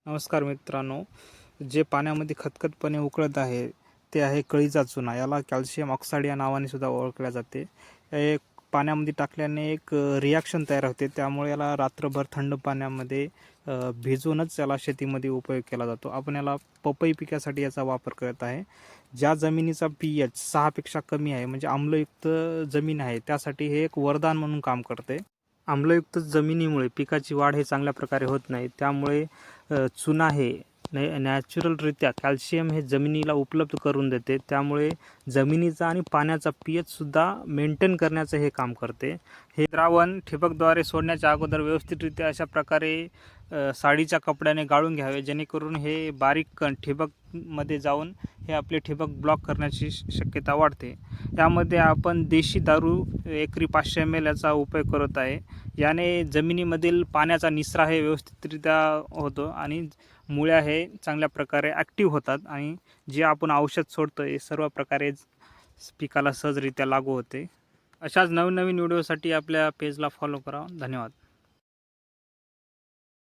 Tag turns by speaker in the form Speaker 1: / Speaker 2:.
Speaker 1: नमस्कार मित्रांनो, जे पाण्यामध्ये खदखदपणे उकळत आहे ते आहे कळीचा चुना. याला कॅल्शियम ऑक्साईड या नावाने सुद्धा ओळखले जाते. हे पाण्यामध्ये टाकल्याने एक रिॲक्शन तयार होते, त्यामुळे याला रात्रभर थंड पाण्यामध्ये भिजवूनच याला शेतीमध्ये उपयोग केला जातो. आपण याला पपई पिकासाठी याचा वापर करत आहे. ज्या जमिनीचा pH 6 पेक्षा कमी आहे, म्हणजे आम्लयुक्त जमीन आहे, त्यासाठी हे एक वरदान म्हणून काम करते. आम्लयुक्त जमिनीमुळे पिकाची वाढ हे चांगल्या प्रकारे होत नाही, त्यामुळे चुना हे नॅचरलरित्या कॅल्शियम हे जमिनीला उपलब्ध करून देते. त्यामुळे जमिनीचा आणि पाण्याचा pHसुद्धा मेंटेन करण्याचं हे काम करते. हे द्रावण ठिबकद्वारे सोडण्याच्या अगोदर व्यवस्थितरित्या अशा प्रकारे साडीच्या कपड्याने गाळून घ्यावे, जेणेकरून हे बारीक कण ठिबकमध्ये जाऊन हे आपले ठिबक ब्लॉक करण्याची शक्यता वाढते. यामध्ये आपण देशी दारू एकरी 500 ml याचा उपयोग करत आहे. याने जमिनीमधील पाण्याचा निचरा हे व्यवस्थितरित्या होतो आणि मुळ्या हे चांगल्या प्रकारे ॲक्टिव्ह होतात आणि जे आपण औषध सोडतो हे सर्व प्रकारे पिकाला सहजरित्या लागू होते. अशाच नवीन व्हिडिओसाठी आपल्या पेजला फॉलो करा. धन्यवाद.